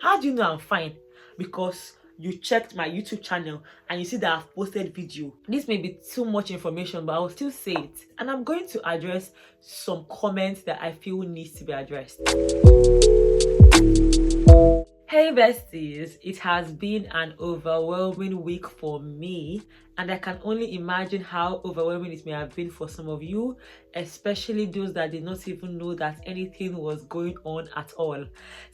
How do you know I'm fine? Because you checked my YouTube channel and you see that I've posted video. This may be too much information, but I'll still say it. And I'm going to address some comments that I feel needs to be addressed. Hey besties, it has been an overwhelming week for me, and I can only imagine how overwhelming it may have been for some of you, especially those that did not even know that anything was going on at all.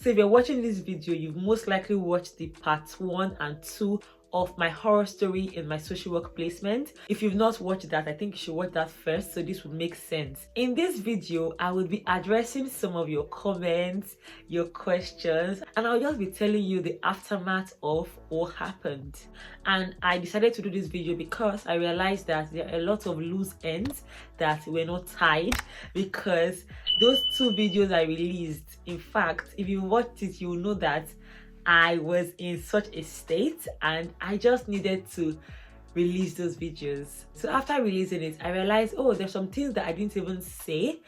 So if you're watching this video, you've most likely watched the part 1 and 2 of my horror story in my social work placement. If you've not watched that, I think you should watch that first, so this would make sense. In this video, I will be addressing some of your comments, your questions, and I'll just be telling you the aftermath of what happened. And I decided to do this video because I realized that there are a lot of loose ends that were not tied, because those 2 videos I released, in fact, if you watched it, you will know that I was in such a state and I just needed to release those videos. So after releasing it, I realized, oh, there's some things that I didn't even say,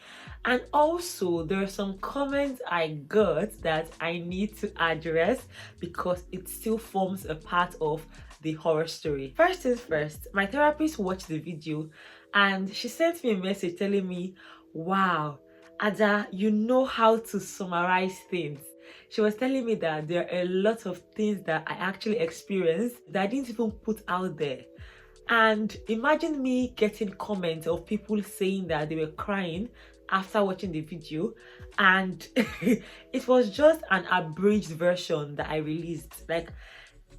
and also there are some comments I got that I need to address because it still forms a part of the horror story. First things first, my therapist watched the video and she sent me a message telling me, wow, Ada, you know how to summarize things. She was telling me that there are a lot of things that I actually experienced that I didn't even put out there. And imagine me getting comments of people saying that they were crying after watching the video, and it was just an abridged version that I released. Like,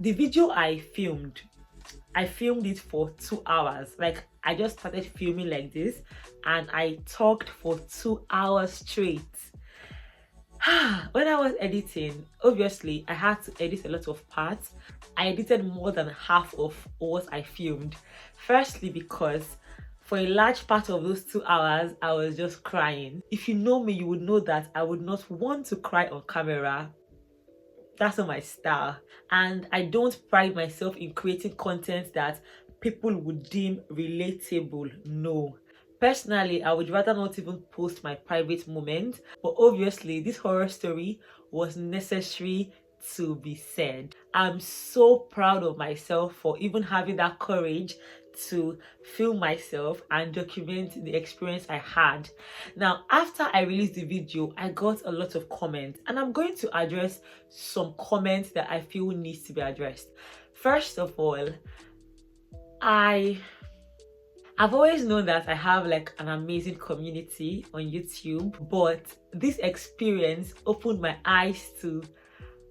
the video I filmed it for 2 hours. Like, I just started filming like this and I talked for 2 hours straight. When I was editing, obviously I had to edit a lot of parts. I edited more than half of what I filmed. Firstly, because for a large part of those 2 hours I was just crying. If you know me, you would know that I would not want to cry on camera. That's not my style, and I don't pride myself in creating content that people would deem relatable. No. Personally, I would rather not even post my private moment, but obviously this horror story was necessary to be said. I'm so proud of myself for even having that courage to film myself and document the experience I had. Now, after I released the video, I got a lot of comments, and I'm going to address some comments that I feel needs to be addressed. First of all, I've always known that I have like an amazing community on YouTube, but this experience opened my eyes to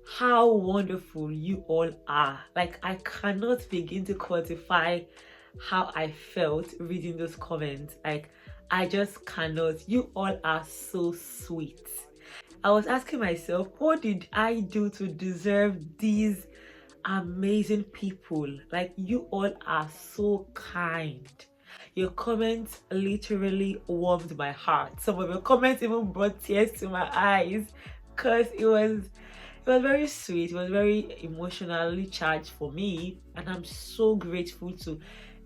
how wonderful you all are. Like, I cannot begin to quantify how I felt reading those comments. Like, I just cannot. You all are so sweet. I was asking myself, what did I do to deserve these amazing people? Like, you all are so kind. Your comments literally warmed my heart. Some of your comments even brought tears to my eyes, because it was very sweet. It was very emotionally charged for me, and I'm so grateful to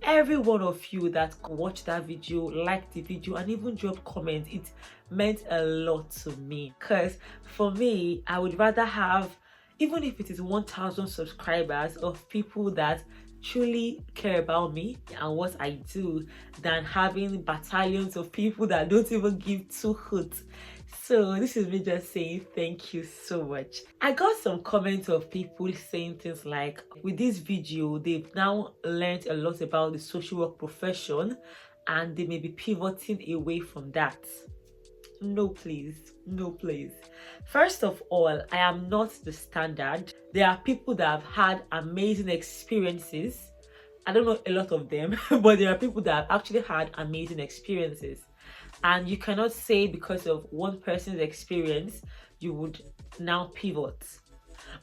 every one of you that watched that video, liked the video, and even dropped comments. It meant a lot to me, because for me, I would rather have, even if it is 1,000 subscribers, of people that truly care about me and what I do, than having battalions of people that don't even give 2 hoots. So this is me just saying thank you so much. I got some comments of people saying things like, with this video, they've now learned a lot about the social work profession and they may be pivoting away from that. No, please. No, please. First of all, I am not the standard. There are people that have had amazing experiences. I don't know a lot of them, but there are people that have actually had amazing experiences. And you cannot say because of one person's experience, you would now pivot.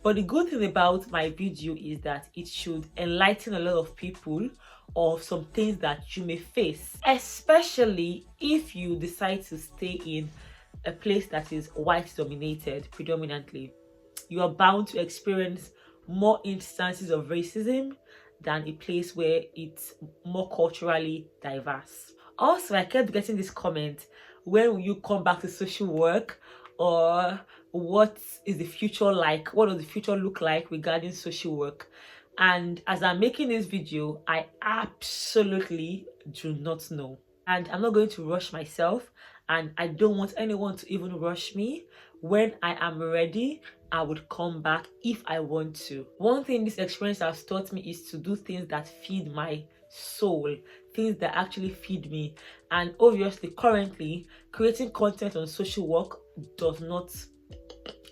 But the good thing about my video is that it should enlighten a lot of people of some things that you may face, especially if you decide to stay in a place that is white dominated predominantly. You are bound to experience more instances of racism than a place where it's more culturally diverse. Also, I kept getting this comment, when will you come back to social work, or what is the future like, what does the future look like regarding social work. And as I'm making this video, I absolutely do not know, and I'm not going to rush myself, and I don't want anyone to even rush me. When I am ready, I would come back if I want to. One thing this experience has taught me is to do things that feed my soul, things that actually feed me. And obviously currently creating content on social work does not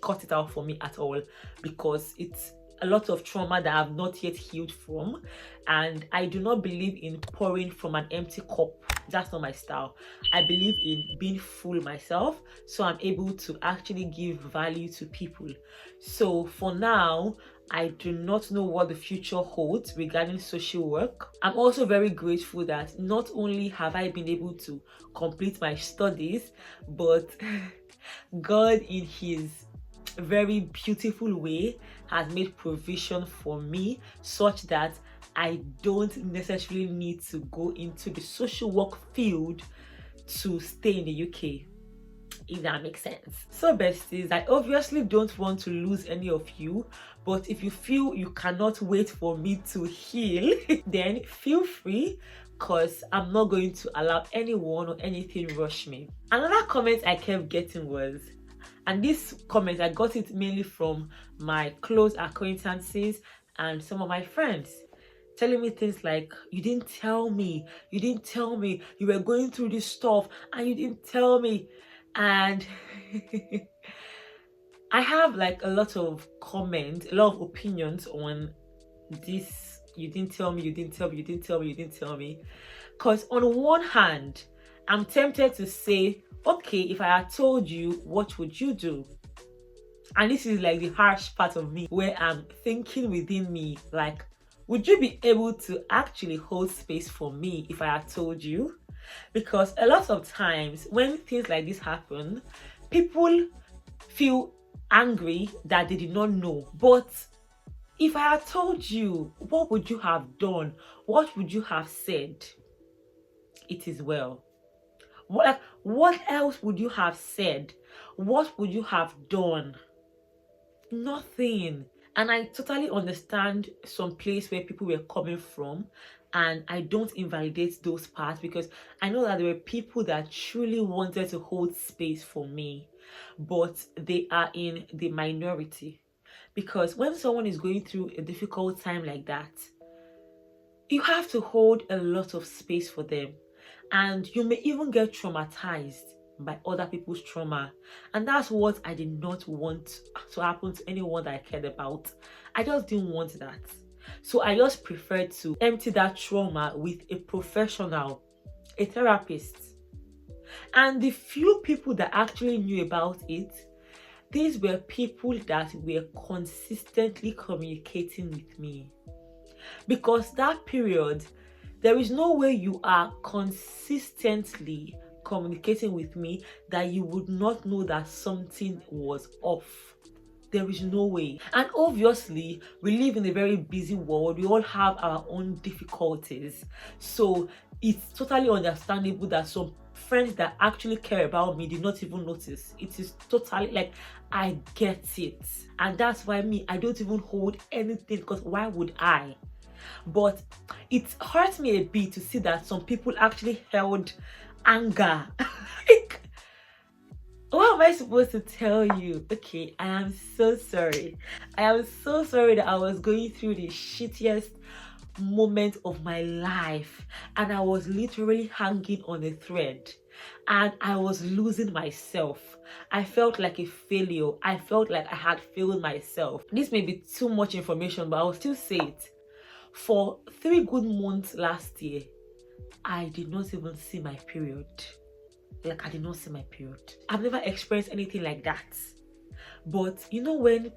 cut it out for me at all, because it's a lot of trauma that I've not yet healed from, and I do not believe in pouring from an empty cup. That's not my style. I believe in being full myself, so I'm able to actually give value to people. So for now, I do not know what the future holds regarding social work. I'm also very grateful that not only have I been able to complete my studies, but God in his very beautiful way has made provision for me such that I don't necessarily need to go into the social work field to stay in the UK, if that makes sense. So besties, I obviously don't want to lose any of you, but if you feel you cannot wait for me to heal, then feel free, because I'm not going to allow anyone or anything rush me. Another comment I kept getting was, and this comment, I got it mainly from my close acquaintances and some of my friends, telling me things like, you didn't tell me, you were going through this stuff and you didn't tell me. And I have like a lot of comments, a lot of opinions on this. You didn't tell me, because on one hand, I'm tempted to say, okay, if I had told you, what would you do? And this is like the harsh part of me, where I'm thinking within me, like, would you be able to actually hold space for me if I had told you? Because a lot of times when things like this happen, people feel angry that they did not know. But if I had told you, what would you have done? What would you have said? It is well. What else would you have said? What would you have done? Nothing. And I totally understand some place where people were coming from, and I don't invalidate those parts, because I know that there were people that truly wanted to hold space for me, but they are in the minority. Because when someone is going through a difficult time like that, you have to hold a lot of space for them. And you may even get traumatized by other people's trauma. And that's what I did not want to happen to anyone that I cared about. I just didn't want that. So I just preferred to empty that trauma with a professional, a therapist. And the few people that actually knew about it, these were people that were consistently communicating with me. Because that period, there is no way you are consistently communicating with me that you would not know that something was off. There is no way. And obviously, we live in a very busy world. We all have our own difficulties. So it's totally understandable that some friends that actually care about me did not even notice. It is totally like, I get it. And that's why I don't even hold anything, because why would I? But it hurts me a bit to see that some people actually held anger. Like, what am I supposed to tell you? Okay, I am so sorry. I am so sorry that I was going through the shittiest moment of my life, and I was literally hanging on a thread, and I was losing myself. I felt like a failure. I felt like I had failed myself. This may be too much information, but I'll still say it. For 3 good months last year, I did not even see my period. Like, I did not see my period. I've never experienced anything like that. But you know, when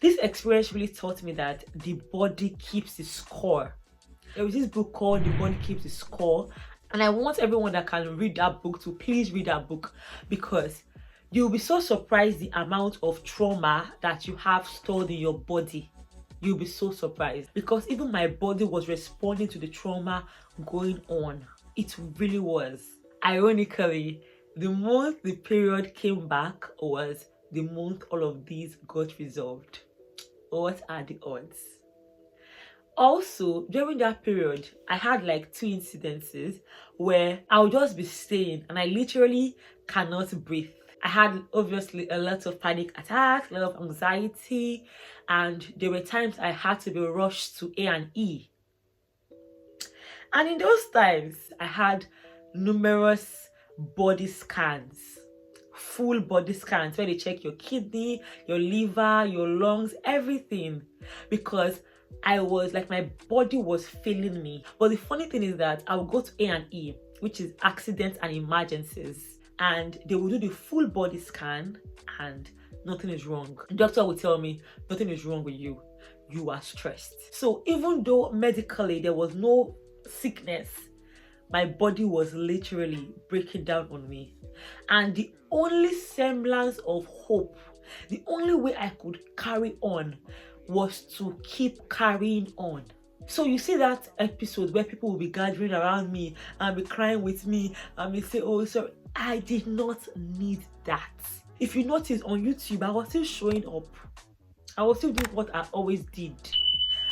this experience really taught me that the body keeps the score. There is this book called The Body Keeps the Score, and I want everyone that can read that book to please read that book, because you'll be so surprised the amount of trauma that you have stored in your body. You'll be so surprised, because even my body was responding to the trauma going on. It really was. Ironically, the month the period came back was the month all of these got resolved. What are the odds? Also, during that period, I had like 2 incidences where I'll just be staying and I literally cannot breathe. I had obviously a lot of panic attacks, a lot of anxiety, and there were times I had to be rushed to A&E. And in those times, I had numerous body scans, full body scans, where they check your kidney, your liver, your lungs, everything, because I was like, my body was failing me. But the funny thing is that I would go to A&E, which is accidents and emergencies, and they will do the full body scan and nothing is wrong. The doctor will tell me nothing is wrong with you. You are stressed. So even though medically there was no sickness, my body was literally breaking down on me. And the only semblance of hope, the only way I could carry on was to keep carrying on. So you see that episode where people will be gathering around me and be crying with me and be say, oh, sorry. I did not need that. If you notice on YouTube, I was still showing up. I was still doing what I always did,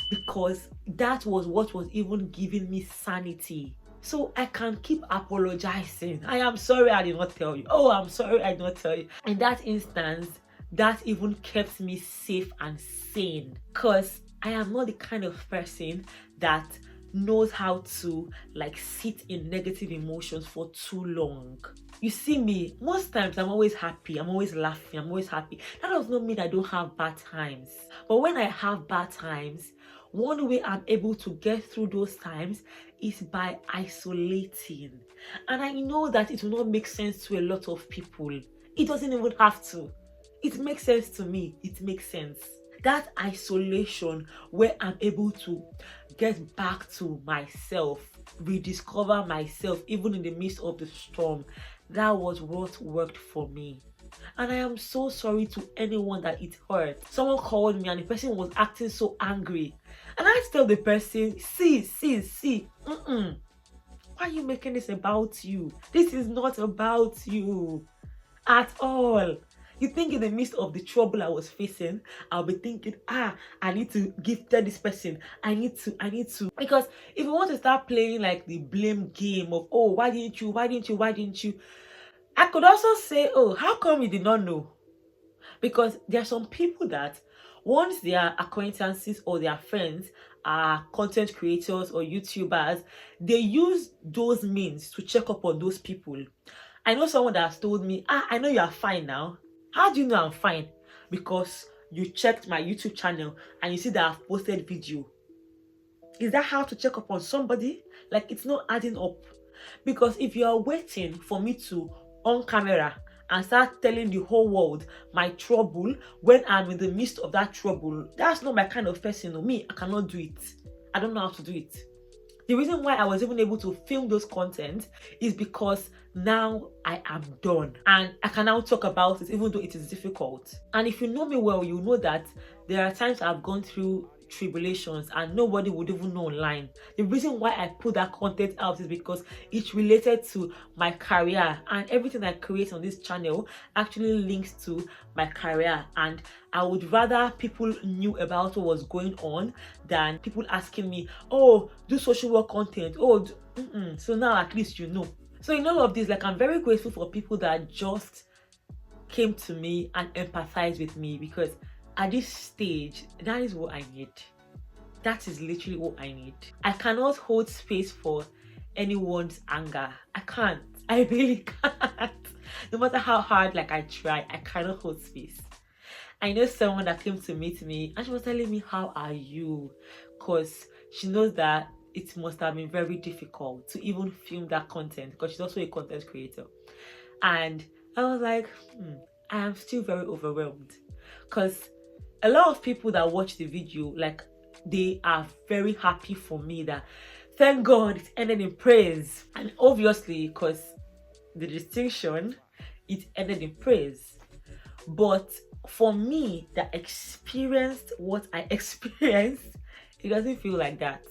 because that was what was even giving me sanity. So I can keep apologizing. I am sorry I did not tell you. Oh, I'm sorry I did not tell you. In that instance, that even kept me safe and sane, because I am not the kind of person that knows how to like sit in negative emotions for too long. You see me, most times I'm always happy, I'm always laughing, I'm always happy. That does not mean I don't have bad times. But when I have bad times, one way I'm able to get through those times is by isolating. And I know that it will not make sense to a lot of people. It doesn't even have to. It makes sense to me. It makes sense. That isolation where I'm able to get back to myself, rediscover myself, even in the midst of the storm, that was what worked for me. And I am so sorry to anyone that it hurt. Someone called me and the person was acting so angry. And I tell the person, see, why are you making this about you? This is not about you at all. You think in the midst of the trouble I was facing, I'll be thinking, I need to tell this person, I need to. Because if you want to start playing like the blame game of, oh, why didn't you? I could also say, oh, how come you did not know? Because there are some people that once their acquaintances or their friends are content creators or YouTubers, they use those means to check up on those people. I know someone that has told me, I know you are fine now. How do you know I'm fine? Because you checked my YouTube channel and you see that I've posted video. Is that how to check up on somebody? Like, it's not adding up. Because if you are waiting for me to on camera and start telling the whole world my trouble when I'm in the midst of that trouble, that's not my kind of person. Me, I cannot do it. I don't know how to do it. The reason why I was even able to film those content is because now I am done and I can now talk about it even though it is difficult. And if you know me well, you know that there are times I've gone through tribulations and nobody would even know online. The reason why I put that content out is because it's related to my career, and everything I create on this channel actually links to my career, and I would rather people knew about what was going on than people asking me, oh, do social work content, oh so now at least you know. So in all of this, like, I'm very grateful for people that just came to me and empathized with me, because at this stage, that is what I need. That is literally what I need. I cannot hold space for anyone's anger. I can't. I really can't. No matter how hard like I try, I cannot hold space. I know someone that came to meet me and she was telling me, how are you? Because she knows that it must have been very difficult to even film that content, because she's also a content creator. And I was like, I am still very overwhelmed, because a lot of people that watch the video, like, they are very happy for me that thank God it ended in praise. And obviously, because the distinction, it ended in praise. But for me that experienced what I experienced, it doesn't feel like that.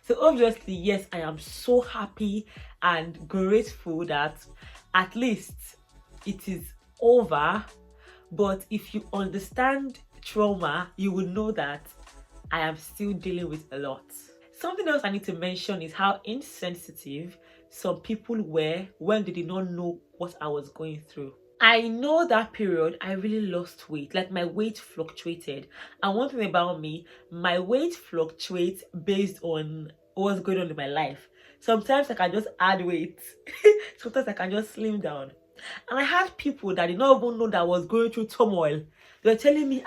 So obviously, yes, I am so happy and grateful that at least it is over. But if you understand trauma, you will know that I am still dealing with a lot. Something else I need to mention is how insensitive some people were when they did not know what I was going through. I know that period I really lost weight, like my weight fluctuated. And one thing about me, my weight fluctuates based on what's going on in my life. Sometimes I can just add weight, sometimes I can just slim down. And I had people that did not even know that I was going through turmoil. They were telling me,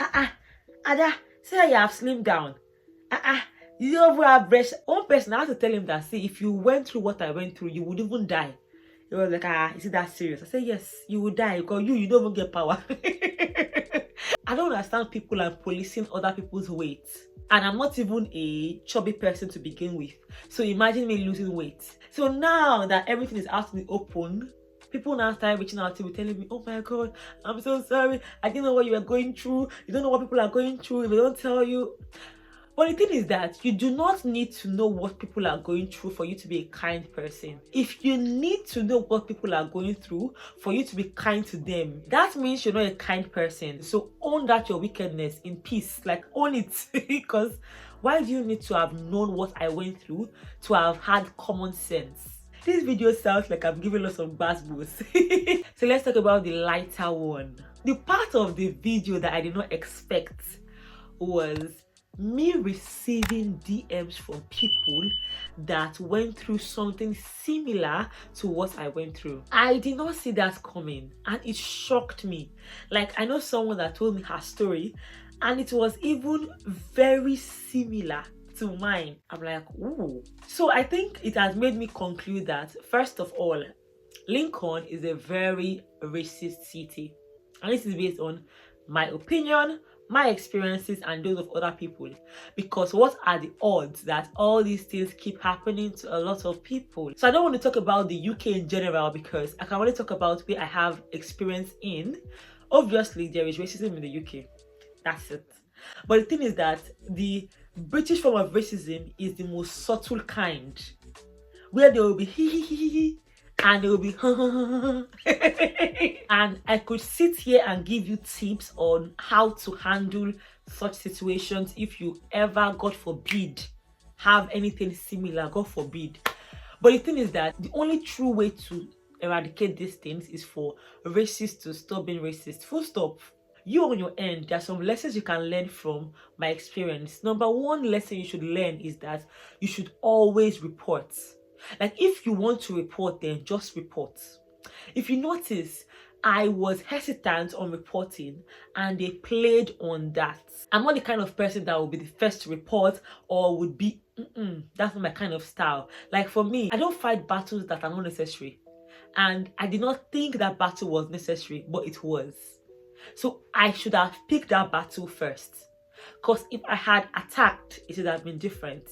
Ada, say you have slimmed down. You don't even have breast. One person, I had to tell him that, see, if you went through what I went through, you would even die. He was like, is it that serious? I said, yes, you will die because you don't even get power. I don't understand people and policing other people's weight. And I'm not even a chubby person to begin with. So imagine me losing weight. So now that everything is out in the open, people now start reaching out to me, telling me, oh my God, I'm so sorry. I didn't know what you were going through. You don't know what people are going through if they don't tell you. But the thing is that you do not need to know what people are going through for you to be a kind person. If you need to know what people are going through for you to be kind to them, that means you're not a kind person. So own that your wickedness in peace. Like, own it. Because why do you need to have known what I went through to have had common sense? This video sounds like I'm giving lots of bad boosts. So let's talk about the lighter one. The part of the video that I did not expect was me receiving DMs from people that went through something similar to what I went through. I did not see that coming, and it shocked me. Like, I know someone that told me her story and it was even very similar to mine. I'm like, ooh. So I think it has made me conclude that, first of all, Lincoln is a very racist city, and this is based on my opinion, my experiences, and those of other people. Because what are the odds that all these things keep happening to a lot of people? So I don't want to talk about the UK in general, because I can only talk about where I have experience in. Obviously, there is racism in the UK. That's it. But the thing is that the British form of racism is the most subtle kind, where there will be hee and there will be and I could sit here and give you tips on how to handle such situations if you ever, God forbid, have anything similar, God forbid. But the thing is that the only true way to eradicate these things is for racists to stop being racist. Full stop. You on your end, there are some lessons you can learn from my experience. Number one lesson you should learn is that you should always report. Like, if you want to report, then just report. If you notice, I was hesitant on reporting and they played on that. I'm not the kind of person that will be the first to report or would be, that's not my kind of style. Like, for me, I don't fight battles that are not necessary. And I did not think that battle was necessary, but it was. So I should have picked that battle first. Because if I had attacked, it would have been different.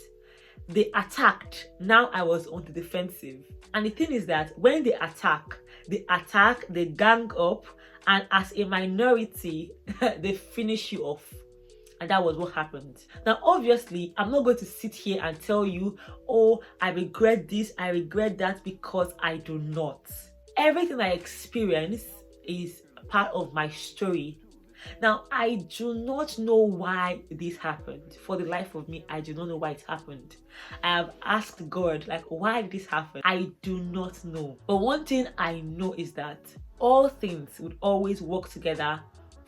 They attacked, now I was on the defensive. And the thing is that when they attack, they gang up, and as a minority, they finish you off. And that was what happened. Now, obviously, I'm not going to sit here and tell you, oh, I regret this, I regret that, because I do not. Everything I experience is part of my story. Now, I do not know why this happened. For the life of me, I do not know why it happened. I have asked God, like, why did this happen? I do not know. But one thing I know is that all things would always work together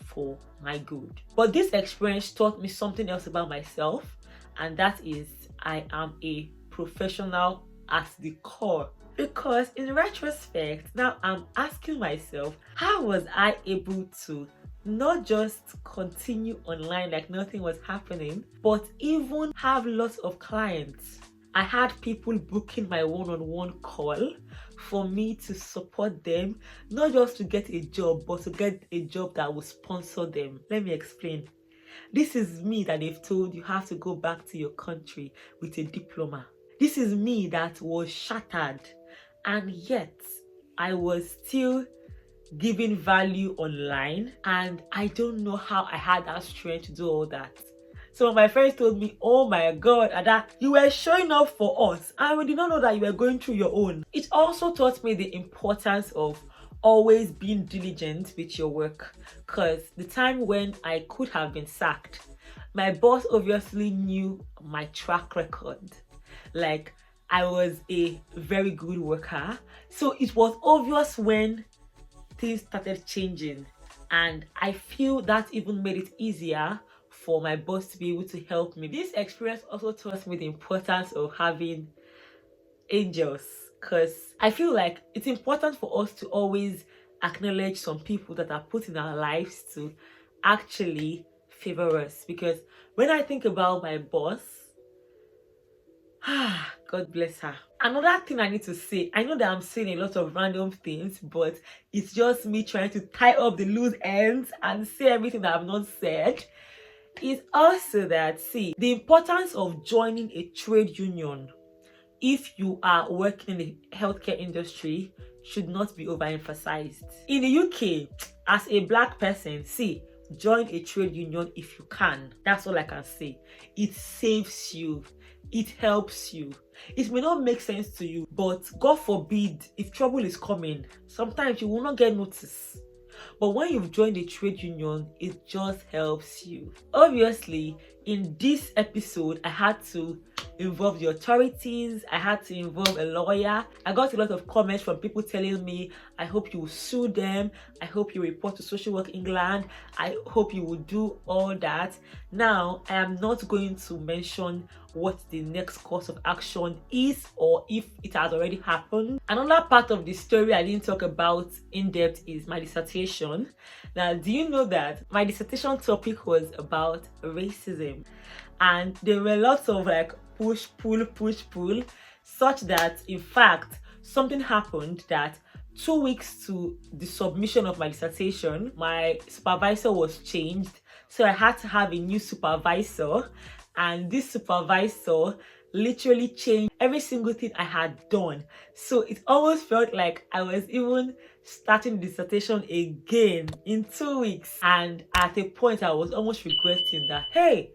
for my good. But this experience taught me something else about myself, and that is I am a professional at the core. Because in retrospect, now I'm asking myself, how was I able to not just continue online like nothing was happening, but even have lots of clients? I had people booking my one-on-one call for me to support them, not just to get a job, but to get a job that will sponsor them. Let me explain. This is me that they've told you have to go back to your country with a diploma. This is me that was shattered, and yet I was still giving value online, and I don't know how I had that strength to do all that. So my friends told me, oh my God, Ada, you were showing up for us and we did not know that you were going through your own. It also taught me the importance of always being diligent with your work, because the time when I could have been sacked, my boss obviously knew my track record. Like, I was a very good worker, so it was obvious when things started changing, and I feel that even made it easier for my boss to be able to help me. This experience also taught me the importance of having angels, because I feel like it's important for us to always acknowledge some people that are put in our lives to actually favor us. Because when I think about my boss, God bless her. Another thing I need to say, I know that I'm saying a lot of random things, but it's just me trying to tie up the loose ends and say everything that I've not said, is also that, see, the importance of joining a trade union if you are working in the healthcare industry should not be overemphasized. In the UK, as a black person, see, join a trade union if you can. That's all I can say. It saves you. It helps you. It may not make sense to you, but God forbid, if trouble is coming, sometimes you will not get notice. But when you've joined a trade union, it just helps you. Obviously, in this episode, I had to involve the authorities. I had to involve a lawyer. I got a lot of comments from people telling me, I hope you will sue them. I hope you report to Social Work England. I hope you will do all that. Now, I am not going to mention what the next course of action is or if it has already happened. Another part of the story I didn't talk about in depth is my dissertation. Now, do you know that my dissertation topic was about racism? And there were lots of like push, pull, such that in fact, something happened that 2 weeks to the submission of my dissertation, my supervisor was changed. So I had to have a new supervisor, and this supervisor literally changed every single thing I had done. So it almost felt like I was even starting the dissertation again in 2 weeks. And at a point, I was almost regretting that, hey,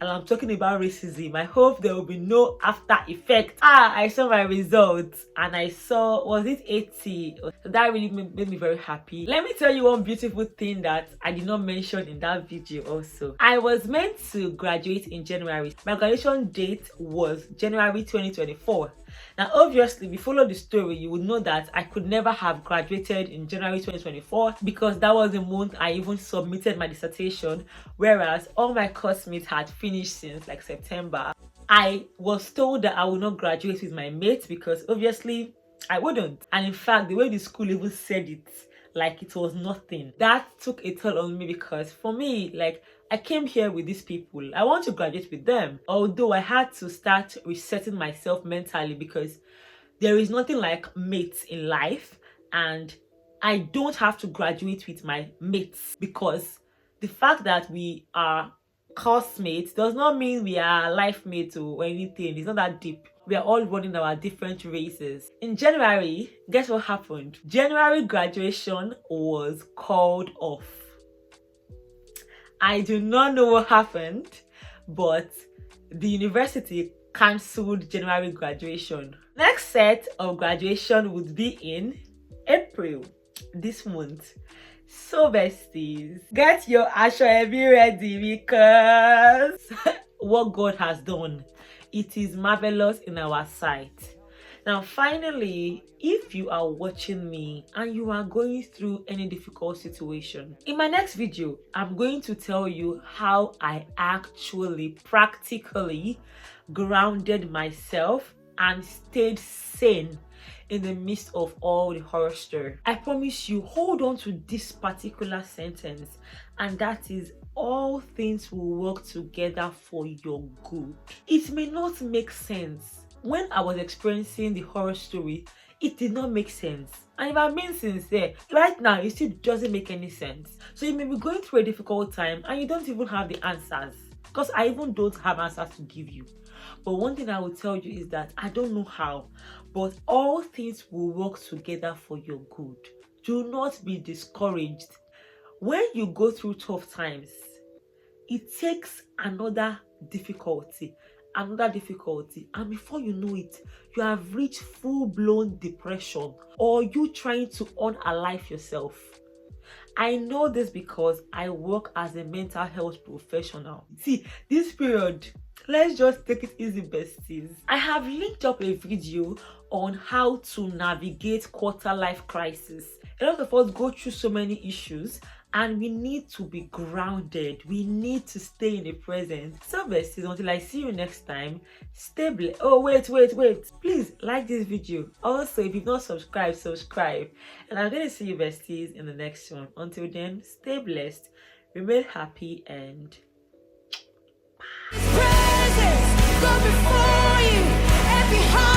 and I'm talking about racism, I hope there will be no after effect. I saw my results and I saw, was it 80? That really made me very happy. Let me tell you one beautiful thing that I did not mention in that video also. I was meant to graduate in January. My graduation date was January 2024. Now, obviously, if you follow the story, you would know that I could never have graduated in January 2024 because that was the month I even submitted my dissertation, whereas all my classmates had finished since like September. I was told that I would not graduate with my mates because obviously I wouldn't. And in fact, the way the school even said it, like it was nothing, that took a toll on me because for me, like, I came here with these people. I want to graduate with them. Although I had to start resetting myself mentally because there is nothing like mates in life, and I don't have to graduate with my mates because the fact that we are classmates does not mean we are life mates or anything. It's not that deep. We are all running our different races. In January, guess what happened? January graduation was called off. I do not know what happened, but the university cancelled January graduation. Next set of graduation would be in April, this month. So besties, get your Ashoebi ready because what God has done, it is marvelous in our sight. Now, finally, if you are watching me and you are going through any difficult situation, in my next video, I'm going to tell you how I actually practically grounded myself and stayed sane in the midst of all the horror story. I promise you, hold on to this particular sentence, and that is, all things will work together for your good. It may not make sense. When I was experiencing the horror story, it did not make sense. And if I'm being sincere, right now, it still doesn't make any sense. So you may be going through a difficult time and you don't even have the answers. Because I even don't have answers to give you. But one thing I will tell you is that I don't know how, but all things will work together for your good. Do not be discouraged. When you go through tough times, it takes another difficulty, another difficulty, and before you know it, you have reached full-blown depression, or you trying to unalive yourself. I know this because I work as a mental health professional. See, this period, let's just take it easy, besties. I have linked up a video on how to navigate quarter-life crisis. A lot of us go through so many issues, and we need to be grounded. We need to stay in the present. So besties, until I see you next time, stay blessed. Oh, wait. Please like this video. Also, if you've not subscribed, subscribe. And I'm going to see you besties in the next one. Until then, stay blessed, remain happy, and bye.